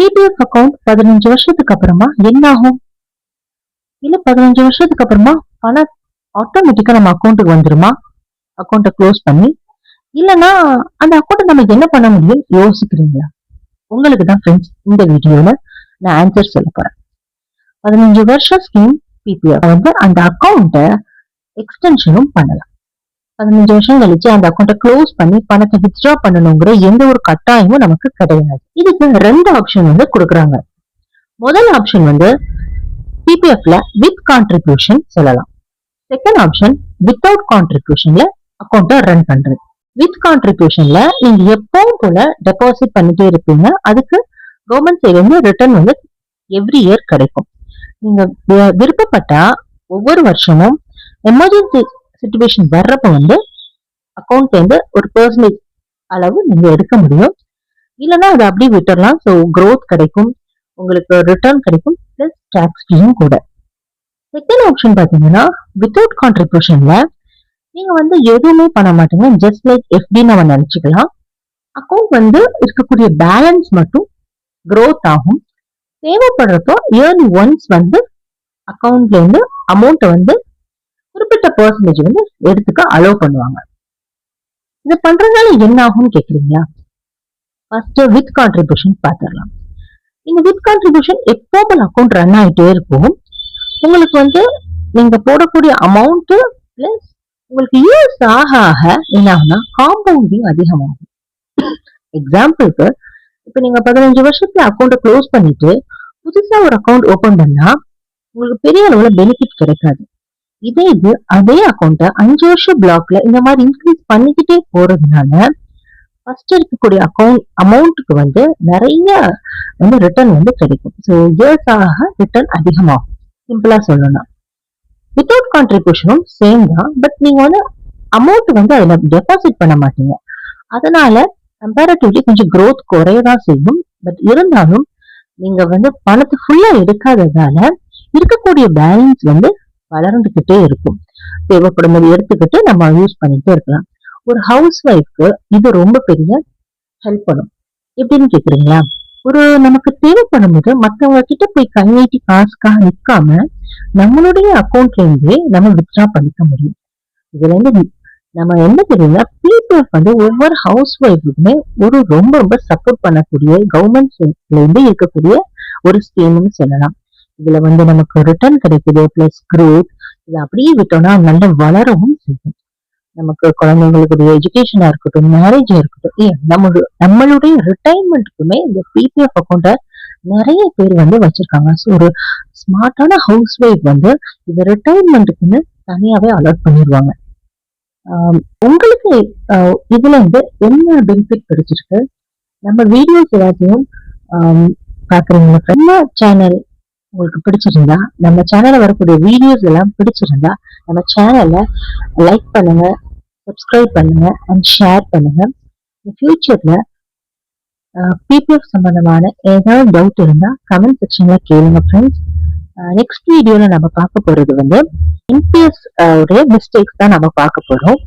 PPF account 15 வருஷத்துக்கு அப்புறமா என்ன ஆகும்? இல்ல 15 வருஷத்துக்கு அப்புறமா பணம் ஆட்டோமேட்டிக்கா நம்ம அக்கௌண்ட்டுக்கு வந்துருமா? அக்கௌண்ட்டை க்ளோஸ் பண்ணி, இல்லனா அந்த அக்கௌண்ட் நம்ம என்ன பண்ண முடியும் யோசிக்கிறீங்களா? உங்களுக்கு தான் ஃப்ரெண்ட்ஸ் இந்த வீடியோல நான் ஆன்சர் சொல்ல போறேன். 15 வருஷம் ஸ்கீம் பிபிஎஃப் வந்து அந்த அக்கௌண்ட்டை எக்ஸ்டென்ஷனும் பண்ணலாம். 15 வருஷம் கழிச்சு அந்த அக்கௌண்ட்டை க்ளோஸ் பண்ணி பணத்தை வித்ட்ரா பண்ணணுங்கிற எந்த ஒரு கட்டாயமும் நமக்கு கிடையாது. இதுக்கு 2 ஆப்ஷன் வந்து கொடுக்குறாங்க. முதல் ஆப்ஷன் வந்து பிபிஎஃப்ல வித் கான்ட்ரிபியூஷன் சொல்லலாம். செகண்ட் ஆப்ஷன் வித்தவுட் கான்ட்ரிபியூஷன்ல அக்கௌண்ட்டை ரன் பண்றது. வித் கான்ட்ரிபியூஷன்ல நீங்க எப்பவும் போல டெபாசிட் பண்ணிட்டே இருப்பீங்க. அதுக்கு கவர்மெண்ட் சைட்ல இருந்து ரிட்டர்ன் வந்து எவ்ரி இயர் கிடைக்கும். நீங்க விருப்பப்பட்டா ஒவ்வொரு வருஷமும் எமர்ஜென்சி சிச்சுவேஷன் வர்றப்ப வந்து அக்கௌண்ட்ல இருந்து ஒரு பெர்சன்டேஜ் அளவு நீங்க எடுக்க முடியும். இல்லைன்னா அதை அப்படியே விட்டுறலாம். ஸோ க்ரோத் கிடைக்கும், உங்களுக்கு ரிட்டர்ன் கிடைக்கும், பிளஸ் டாக்ஸ் ஃப்ரீயும் கூட. செகண்ட் ஆப்ஷன் பாத்தீங்கன்னா வித்தவுட் கான்ட்ரிபியூஷன்ல நீங்க வந்து எதுவுமே பண்ண மாட்டீங்க. ஜஸ்ட் லைக் எஃப்டி நம்ம நினைச்சுக்கலாம். அக்கௌண்ட் வந்து இருக்கக்கூடிய பேலன்ஸ் மட்டும் க்ரோத் ஆகும். தேவைப்படுறப்போ இயர்லி ஒன்ஸ் வந்து அக்கௌண்ட்ல இருந்து அமௌண்ட்டை வந்து குறிப்பிட்ட பெர்சன்டேஜ் வந்து எடுத்துக்க அலோவ் பண்ணுவாங்க. இதை பண்றதுனால என்ன ஆகும்னு கேக்குறீங்களா? ஃபர்ஸ்ட் வித் கான்ட்ரிபியூஷன் பார்த்துடலாம். இந்த வித் கான்ட்ரிபியூஷன் எப்போ அக்கௌண்ட் ரன் ஆகிட்டே இருக்கும். உங்களுக்கு வந்து நீங்க போடக்கூடிய அமௌண்ட் பிளஸ் உங்களுக்கு இயர்ஸ் ஆக ஆக என்ன ஆகும்னா காம்பவுண்டிங் அதிகமாகும். எக்ஸாம்பிளுக்கு இப்ப நீங்க 15 வருஷத்துல அக்கௌண்ட்டை க்ளோஸ் பண்ணிட்டு புதுசா ஒரு அக்கௌண்ட் ஓபன் பண்ணா உங்களுக்கு பெரிய அளவுல பெனிஃபிட் கிடைக்காது. இது அதே அக்கௌண்ட்டை 5 வருஷம் பிளாக்ல இந்த மாதிரி இன்க்ரீஸ் பண்ணிக்கிட்டே போறதுனால ஃபர்ஸ்ட் இருக்கக்கூடிய அமௌண்ட்டுக்கு வந்து நிறைய வந்து ரிட்டர்ன் வந்து கிடைக்கும். ஸோ இயர்ஸ் ஆக ரிட்டர்ன் அதிகமாகும். சிம்பிளா சொல்லணும். வித்தவுட் கான்ட்ரிபியூஷனும் சேம் தான். பட் நீங்க வந்து அமௌண்ட் வந்து அதுல டெபாசிட் பண்ண மாட்டீங்க. அதனால கம்பேரிட்டிவ்லி கொஞ்சம் க்ரோத் குறையதான் செய்யும். பட் இருந்தாலும் நீங்க வந்து பணத்தை ஃபுல்லா எடுக்காததால இருக்கக்கூடிய பேலன்ஸ் வந்து வளர்ந்துகிட்டே இருக்கும். தேவைப்படும் போது எடுத்துக்கிட்டு நம்ம யூஸ் பண்ணிட்டே இருக்கலாம். ஒரு ஹவுஸ் ஒய்ஃப்க்கு இது ரொம்ப பெரிய ஹெல்ப் பண்ணும். எப்படின்னு கேக்குறீங்களா? ஒரு நமக்கு தேவைப்படும் போது மற்றவங்க கிட்ட போய் கை நீட்டி காசுக்காக நிற்காம நம்மளுடைய அக்கௌண்ட்ல இருந்தே நம்ம வித்ட்ரா பண்ணிக்க முடியும். இதுல இருந்து நம்ம என்ன தெரியுங்களா, பிபிஎஃப் வந்து ஒவ்வொரு ஹவுஸ் ஒய்ஃபுக்குமே ஒரு ரொம்ப ரொம்ப சப்போர்ட் பண்ணக்கூடிய கவர்மெண்ட்ல இருந்து இருக்கக்கூடிய ஒரு ஸ்கீம்னு சொல்லலாம். இதுல வந்து நமக்கு ரிட்டர்ன் கிடைக்குது, பிளஸ் க்ரோத். இதை அப்படியே விட்டோம்னா நல்ல வளரவும் செய்யும். நமக்கு குழந்தைங்களுடைய எஜுகேஷனா இருக்கட்டும், மேரேஜா இருக்கட்டும், நம்மளுடைய ரிட்டைர்மெண்ட்டுக்குமே இந்த பிபிஎஃப் அக்கௌண்ட்டை நிறைய பேர் வந்து வச்சிருக்காங்க. ஸோ ஒரு ஸ்மார்ட்டான ஹவுஸ் ஒய்ஃப் வந்து இந்த ரிட்டைர்மெண்ட்டுக்குன்னு தனியாவே அலாட் பண்ணிடுவாங்க. உங்களுக்கு இதுல இருந்து என்ன பெனிஃபிட் கிடைச்சிருக்கு? நம்ம வீடியோஸ் எல்லாத்தையும் பாக்குறீங்க. நம்ம சேனல் உங்களுக்கு பிடிச்சிருந்தா, நம்ம சேனல்ல வரக்கூடிய வீடியோஸ் எல்லாம் பிடிச்சிருந்தா நம்ம சேனலை லைக் பண்ணுங்க, சப்ஸ்கிரைப் பண்ணுங்க அண்ட் ஷேர் பண்ணுங்க. ஃபியூச்சர்ல பிபிஎஃப் சம்பந்தமான ஏதாவது டவுட் இருந்தா கமெண்ட் செக்ஷன்ல கேளுங்க ஃப்ரெண்ட்ஸ். நெக்ஸ்ட் வீடியோல நம்ம பார்க்க போறது வந்து என்பிஎஸ் உடைய மிஸ்டேக்ஸ் தான் நம்ம பார்க்க போறோம்.